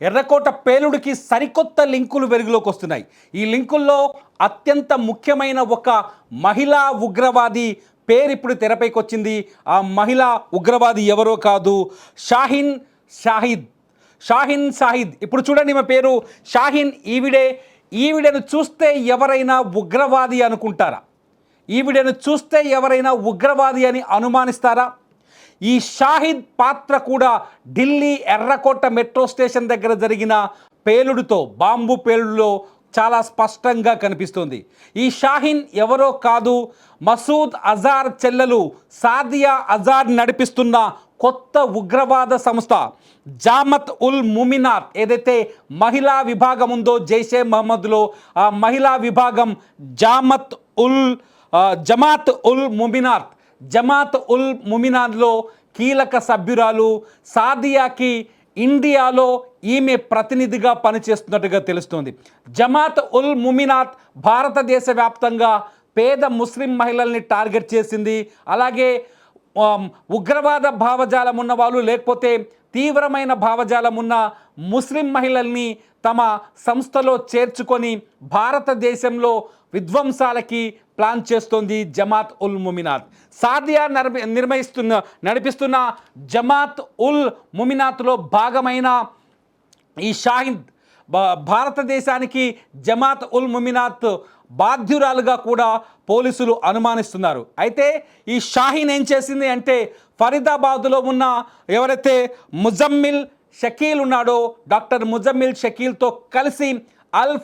ఎర్రకోట పేలుడికి సరికొత్త లింకులు వెలుగులోకి వస్తున్నాయి. ఈ లింకుల్లో అత్యంత ముఖ్యమైన ఒక మహిళా ఉగ్రవాది పేరు ఇప్పుడు తెరపైకి వచ్చింది. ఆ మహిళా ఉగ్రవాది ఎవరో కాదు, షాహీన్ షాహిద్. ఇప్పుడు చూడండి, ఈమె పేరు షాహీన్. ఈవిడను చూస్తే ఎవరైనా ఉగ్రవాది అనుకుంటారా? ఈవిడను చూస్తే ఎవరైనా ఉగ్రవాది అని అనుమానిస్తారా? ఈ షాహిద్ పాత్ర కూడా ఢిల్లీ ఎర్రకోట మెట్రో స్టేషన్ దగ్గర జరిగిన పేలుడుతో, బాంబు పేలుడులో చాలా స్పష్టంగా కనిపిస్తుంది. ఈ షాహీన్ ఎవరో కాదు, మసూద్ అజార్ చెల్లెలు సాదియా అజార్ నడిపిస్తున్న కొత్త ఉగ్రవాద సంస్థ జామత్ ఉల్ ముమినాత్. ఏదైతే మహిళా విభాగం ఉందో జైషే మహమ్మద్లో, ఆ మహిళా విభాగం జమాత్ ఉల్ ముమినాత్లో కీలక సభ్యురాలు సాదియాకి ఇండియాలో ఈమె ప్రతినిధిగా పనిచేస్తున్నట్టుగా తెలుస్తుంది. జమాత్ ఉల్ ముమినాత్ భారతదేశ వ్యాప్తంగా పేద ముస్లిం మహిళల్ని టార్గెట్ చేసింది. అలాగే ఉగ్రవాద భావజాలం ఉన్న వాళ్ళు, లేకపోతే తీవ్రమైన భావజాలం ఉన్న ముస్లిం మహిళల్ని తమ సంస్థలో చేర్చుకొని భారతదేశంలో విధ్వంసాలకి ప్లాన్ చేస్తోంది జమాత్ ఉల్ ముమినాత్. సాదియా నడిపిస్తున్న జమాత్ ఉల్ ముమినాత్లో భాగమైన ఈ షాహిద్ భారతదేశానికి జమాత్ ఉల్ ముమినాత్ బాధ్యురాలుగా కూడా పోలీసులు అనుమానిస్తున్నారు. అయితే ఈ షాహీన్ ఏం చేసింది అంటే, ఫరీదాబాద్లో ఉన్న ఎవరైతే ముజమ్మిల్ షకీల్ ఉన్నాడో, డాక్టర్ ముజమ్మిల్ షకీల్తో కలిసి అల్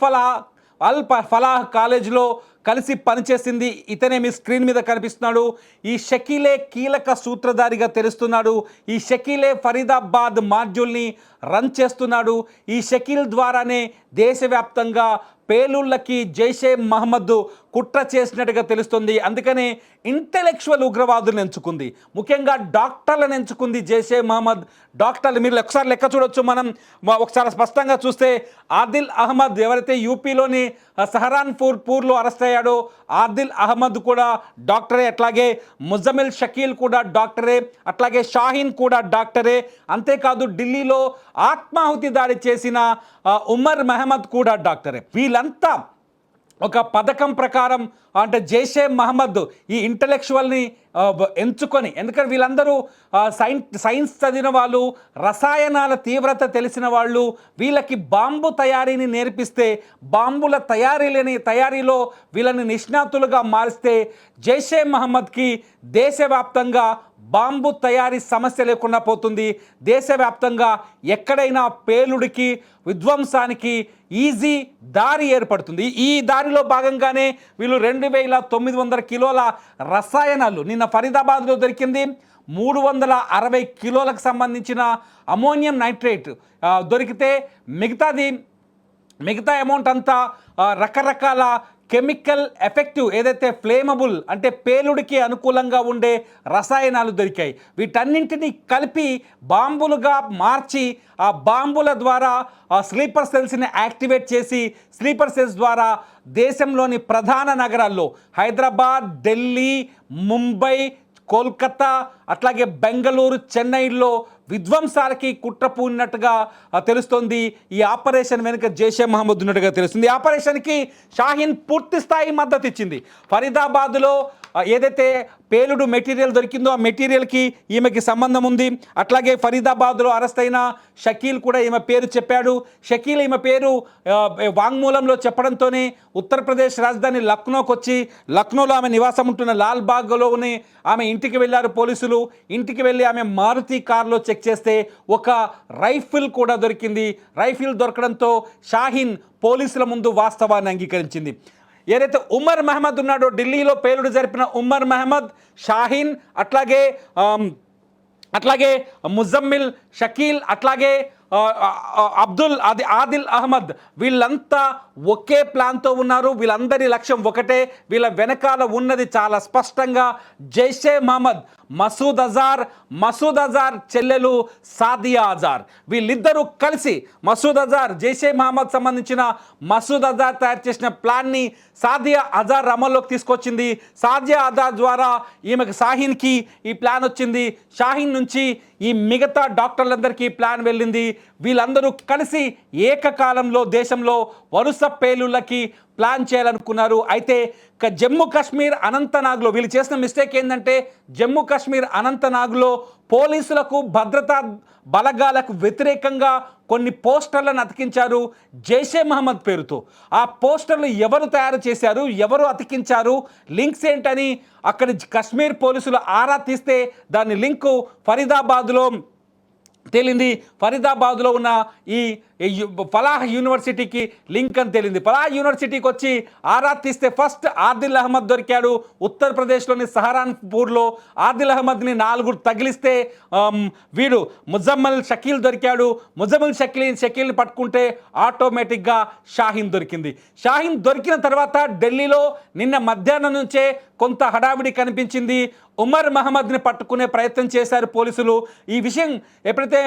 ఫలాహ్ కాలేజ్లో కలిసి పనిచేసింది. ఇతనే మీ స్క్రీన్ మీద కనిపిస్తున్నాడు. ఈ షకీలే కీలక సూత్రధారిగా తెలుస్తున్నాడు. ఈ షకీలే ఫరీదాబాద్ మాడ్యూల్ని రన్ చేస్తున్నాడు. ఈ షకీల్ ద్వారానే దేశవ్యాప్తంగా పేలుళ్ళకి జైషే మహమ్మద్ కుట్ర చేసినట్టుగా తెలుస్తుంది. అందుకనే ఇంటెలెక్చువల్ ఉగ్రవాదులను ఎంచుకుంది, ముఖ్యంగా డాక్టర్లను ఎంచుకుంది జైషే మహమ్మద్. డాక్టర్లు మీరు ఒకసారి లెక్క చూడొచ్చు. మనం ఒకసారి స్పష్టంగా చూస్తే ఆదిల్ అహ్మద్ ఎవరైతే యూపీలోని సహరాన్పూర్లో అరెస్ట్ అయ్యాడో, ఆదిల్ అహ్మద్ కూడా డాక్టరే. అట్లాగే ముజమిల్ షకీల్ కూడా డాక్టరే. అట్లాగే షాహీన్ కూడా డాక్టరే. అంతేకాదు ఢిల్లీలో ఆత్మాహుతి దాడి చేసిన ఉమర్ మహమ్మద్ కూడా డాక్టరే. వీళ్ళంతా ఒక పథకం ప్రకారం, అంటే జైషే మహమ్మద్ ఈ ఇంటలెక్చువల్ని ఎంచుకొని, ఎందుకంటే వీళ్ళందరూ సైన్స్ చదివిన వాళ్ళు, రసాయనాల తీవ్రత తెలిసిన వాళ్ళు. వీళ్ళకి బాంబు తయారీని నేర్పిస్తే, బాంబుల తయారీలో వీళ్ళని నిష్ణాతులుగా మారిస్తే జైషే మహమ్మద్కి దేశవ్యాప్తంగా బాంబు తయారీ సమస్య లేకుండా పోతుంది. దేశవ్యాప్తంగా ఎక్కడైనా పేలుడికి, విధ్వంసానికి ఈజీ దారి ఏర్పడుతుంది. ఈ దారిలో భాగంగానే వీళ్ళు 2900 కిలోల రసాయనాలు, నిన్న ఫరీదాబాద్లో దొరికింది 360 కిలోలకు సంబంధించిన అమోనియం నైట్రేట్ దొరికితే, మిగతా అమౌంట్ అంతా రకరకాల కెమికల్ ఎఫెక్టివ్, ఏదైతే ఫ్లేమబుల్ అంటే పేలుడికి అనుకూలంగా ఉండే రసాయనాలు దొరికాయి. వీటన్నింటినీ కలిపి బాంబులుగా మార్చి, ఆ బాంబుల ద్వారా స్లీపర్ సెల్స్ని యాక్టివేట్ చేసి, స్లీపర్ సెల్స్ ద్వారా దేశంలోని ప్రధాన నగరాల్లో హైదరాబాద్, ఢిల్లీ, ముంబై, కోల్కతా, అట్లాగే బెంగళూరు, చెన్నైలో విధ్వంసాలకి కుట్ర పూనినట్టుగా తెలుస్తోంది. ఈ ఆపరేషన్ వెనుక జైషే మహమ్మద్ ఉన్నట్టుగా తెలుస్తుంది. ఈ ఆపరేషన్కి షాహీన్ పూర్తి స్థాయి మద్దతు ఇచ్చింది. ఫరీదాబాద్లో ఏదైతే పేలుడు మెటీరియల్ దొరికిందో ఆ మెటీరియల్కి ఈమెకి సంబంధం ఉంది. అట్లాగే ఫరీదాబాద్లో అరెస్ట్ అయిన షకీల్ కూడా ఈమె పేరు చెప్పాడు. షకీల్ ఈమె పేరు వాంగ్మూలంలో చెప్పడంతోనే ఉత్తరప్రదేశ్ రాజధాని లక్నోకి వచ్చి, లక్నోలో ఆమె నివాసం ఉంటున్న లాల్బాగ్లోని ఆమె ఇంటికి వెళ్ళారు పోలీసులు. ఇంటికి వెళ్ళి ఆమె మారుతి కారులో చెక్ చేస్తే ఒక రైఫిల్ కూడా దొరికింది. రైఫిల్ దొరకడంతో షాహీన్ పోలీసుల ముందు వాస్తవాన్ని అంగీకరించింది. ఏదైతే ఉమర్ మహమ్మద్ ఉన్నాడో, ఢిల్లీలో పేలుడు జరిపిన ఉమర్ మహమ్మద్, షాహీన్, అట్లాగే ముజమ్మిల్ షకీల్, అట్లాగే ఆదిల్ అహ్మద్, వీళ్ళంతా ఒకే ప్లాన్తో ఉన్నారు. వీళ్ళందరి లక్ష్యం ఒకటే. వీళ్ళ వెనకాల ఉన్నది చాలా స్పష్టంగా జైషే మహమ్మద్. మసూద్ అజార్ చెల్లెలు సాదియా అజార్. వీళ్ళిద్దరూ కలిసి మసూద్ అజార్, జైషే మహమ్మద్ సంబంధించిన మసూద్ అజార్ తయారు చేసిన ప్లాన్ని సాదియా అజార్ అమల్లోకి తీసుకొచ్చింది. సాదియా అజార్ ద్వారా ఈమెకు షాహీన్కి ఈ ప్లాన్ వచ్చింది. షాహీన్ నుంచి ఈ మిగతా డాక్టర్లందరికీ ప్లాన్ వెళ్ళింది. వీళ్ళందరూ కలిసి ఏకకాలంలో దేశంలో వరుస పేలుళ్ళకి ప్లాన్ చేయాలనుకున్నారు. అయితే జమ్మూ కాశ్మీర్ అనంతనాగ్లో వీళ్ళు చేసిన మిస్టేక్ ఏంటంటే, జమ్మూ కాశ్మీర్ అనంతనాగ్లో పోలీసులకు, భద్రతా బలగాలకు వ్యతిరేకంగా కొన్ని పోస్టర్లను అతికించారు జైషే మహమ్మద్ పేరుతో. ఆ పోస్టర్లు ఎవరు తయారు చేశారు, ఎవరు అతికించారు, లింక్స్ ఏంటని అక్కడి కశ్మీర్ పోలీసులు ఆరా తీస్తే దాని లింకు ఫరీదాబాద్లో తేలింది. ఫరీదాబాద్లో ఉన్న ఈ ఫలాహ్ యూనివర్సిటీకి లింక్ అని తేలింది. ఫలాహ్ యూనివర్సిటీకి వచ్చి ఆరా తీస్తే ఫస్ట్ ఆదిల్ అహ్మద్ దొరికాడు. ఉత్తరప్రదేశ్లోని సహరాన్పూర్లో ఆదిల్ అహ్మద్ని 4 తగిలిస్తే వీడు ముజమ్మల్ షకీల్ దొరికాడు. ముజమ్మల్ షకీల్ని పట్టుకుంటే ఆటోమేటిక్గా షాహీన్ దొరికింది. షాహీన్ దొరికిన తర్వాత ఢిల్లీలో నిన్న మధ్యాహ్నం నుంచే కొంత హడావిడి కనిపించింది. ఉమర్ మహమ్మద్ని పట్టుకునే ప్రయత్నం చేశారు పోలీసులు. ఈ విషయం ఎప్పుడైతే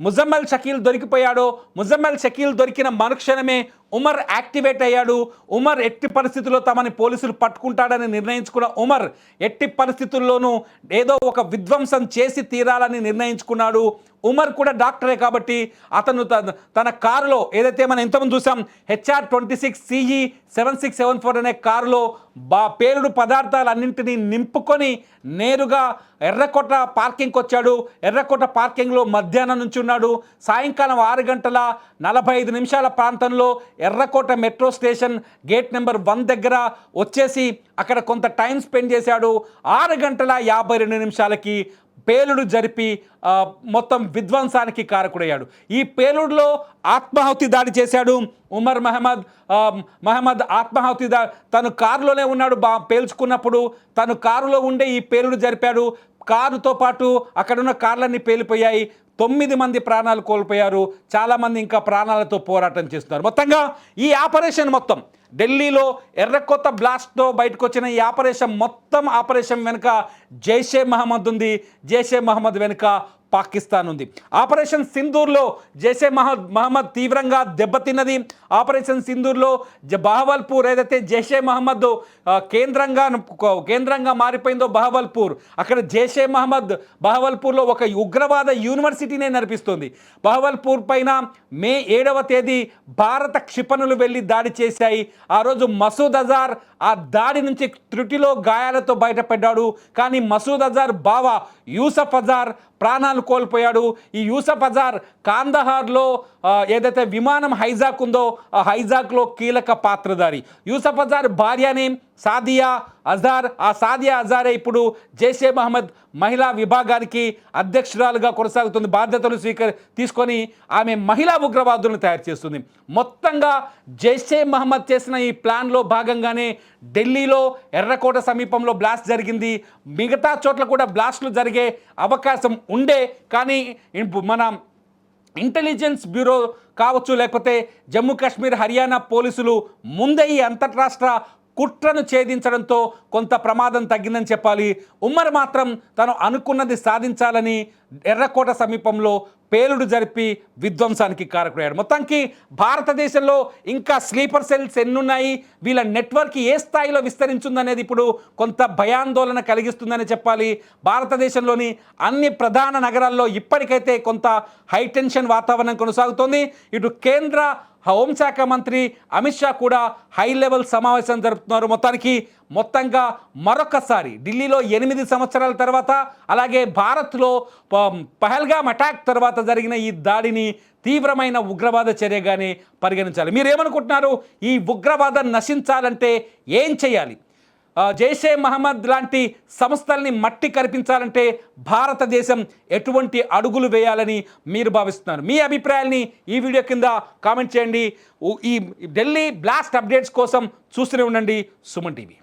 ముజమ్మల్ షకీల్ దొరికిపోయాడో, ముజమ్మల్ షకీల్ దొరికిన మరుక్షణమే ఉమర్ యాక్టివేట్ అయ్యాడు. ఉమర్ ఎట్టి పరిస్థితుల్లో తమని పోలీసులు పట్టుకుంటాడని నిర్ణయించుకున్న ఉమర్ ఎట్టి పరిస్థితుల్లోనూ ఏదో ఒక విధ్వంసం చేసి తీరాలని నిర్ణయించుకున్నాడు. ఉమర్ కూడా డాక్టరే కాబట్టి అతను తన కారులో ఏదైతే మనం ఇంతకుముందు చూసాం HR-26 CE 7674 అనే కారులో పేలుడు పదార్థాలన్నింటినీ నింపుకొని నేరుగా ఎర్రకోట పార్కింగ్కి వచ్చాడు. ఎర్రకోట పార్కింగ్లో మధ్యాహ్నం నుంచి ఉన్నాడు. సాయంకాలం 6:45 ప్రాంతంలో ఎర్రకోట మెట్రో స్టేషన్ గేట్ నెంబర్ 1 దగ్గర వచ్చేసి అక్కడ కొంత టైం స్పెండ్ చేశాడు. 6:52 పేలుడు జరిపి మొత్తం విధ్వంసానికి కారకుడయ్యాడు. ఈ పేలుడులో ఆత్మాహుతి దాడి చేశాడు ఉమర్ మహమ్మద్. ఆత్మాహుతి తను కారులోనే ఉన్నాడు. పేల్చుకున్నప్పుడు తను కారులో ఉండే ఈ పేలుడు జరిపాడు. కారుతో పాటు అక్కడున్న కార్లన్నీ పేలిపోయాయి. 9 మంది ప్రాణాలు కోల్పోయారు. చాలామంది ఇంకా ప్రాణాలతో పోరాటం చేస్తున్నారు. మొత్తంగా ఈ ఆపరేషన్ మొత్తం ఢిల్లీలో ఎర్రకోట బ్లాస్ట్తో బయటకు వచ్చిన ఈ ఆపరేషన్ వెనుక జైషే మహమ్మద్ ఉంది. జైషే మహమ్మద్ వెనుక పాకిస్తాన్ ఉంది. ఆపరేషన్ సింధూర్లో జైషే మహమ్మద్ తీవ్రంగా దెబ్బతిన్నది. ఆపరేషన్ సింధూర్లో బహవల్పూర్ ఏదైతే జైషే మహమ్మద్ కేంద్రంగా మారిపోయిందో బహవల్పూర్, అక్కడ జైషే మహమ్మద్ బహవల్పూర్లో ఒక ఉగ్రవాద యూనివర్సిటీనే నడిపిస్తుంది. బహవల్పూర్ పైన మే 7వ తేదీ భారత క్షిపణులు వెళ్ళి దాడి చేశాయి. ఆ రోజు మసూద్ అజార్ ఆ దాడి నుంచి త్రుటిలో గాయాలతో బయటపడ్డాడు. కానీ మసూద్ అజార్ బావ యూసఫ్ అజార్ ప్రాణాలు కోల్పోయాడు. ఈ యూసఫ్ అజార్ కాందహార్లో ఏదైతే విమానం హైజాక్ ఉందో ఆ హైజాక్లో కీలక పాత్రధారి. యూసఫ్ అజార్ భార్యనే సాదియా అజార్. ఆ సాదియా అజారే ఇప్పుడు జైషే మహమ్మద్ మహిళా విభాగానికి అధ్యక్షురాలుగా కొనసాగుతుంది. బాధ్యతలు తీసుకొని ఆమె మహిళా ఉగ్రవాదులను తయారు చేస్తుంది. మొత్తంగా జైషే మహమ్మద్ చేసిన ఈ ప్లాన్లో భాగంగానే ఢిల్లీలో ఎర్రకోట సమీపంలో బ్లాస్ట్ జరిగింది. మిగతా చోట్ల కూడా బ్లాస్టులు జరిగే అవకాశం ఉండే, కానీ మన ఇంటెలిజెన్స్ బ్యూరో కావచ్చు, లేకపోతే జమ్మూ కాశ్మీర్ హర్యానా పోలీసులు ముందే ఈ అంతర్రాష్ట్ర కుట్రను ఛేదించడంతో కొంత ప్రమాదం తగ్గిందని చెప్పాలి. ఉమర్ మాత్రం తను అనుకున్నది సాధించాలని ఎర్రకోట సమీపంలో పేలుడు జరిపి విధ్వంసానికి కారకుడయ్యాడు. మొత్తానికి భారతదేశంలో ఇంకా స్లీపర్ సెల్స్ ఎన్నున్నాయి, వీళ్ళ నెట్వర్క్ ఏ స్థాయిలో విస్తరించిందనేది ఇప్పుడు కొంత భయాందోళన కలిగిస్తుందని చెప్పాలి. భారతదేశంలోని అన్ని ప్రధాన నగరాల్లో ఇప్పటికైతే కొంత హైటెన్షన్ వాతావరణం కొనసాగుతోంది. ఇటు కేంద్ర హోంశాఖ మంత్రి అమిత్ షా కూడా హై లెవెల్ సమావేశం జరుపుతున్నారు. మొత్తంగా మరొకసారి ఢిల్లీలో 8 సంవత్సరాల తర్వాత, అలాగే భారత్లో పహల్గామ్ అటాక్ తర్వాత జరిగిన ఈ దాడిని తీవ్రమైన ఉగ్రవాద చర్యగానే పరిగణించాలి. మీరేమనుకుంటున్నారు? ఈ ఉగ్రవాదం నశించాలంటే ఏం చేయాలి? జైషే మహమ్మద్ లాంటి సంస్థల్ని మట్టి కరిపించాలంటే భారతదేశం ఎటువంటి అడుగులు వేయాలని మీరు భావిస్తున్నారు? మీ అభిప్రాయాల్ని ఈ వీడియో కింద కామెంట్ చేయండి. ఈ ఢిల్లీ బ్లాస్ట్ అప్డేట్స్ కోసం చూస్తూనే ఉండండి సుమన్ టీవీ.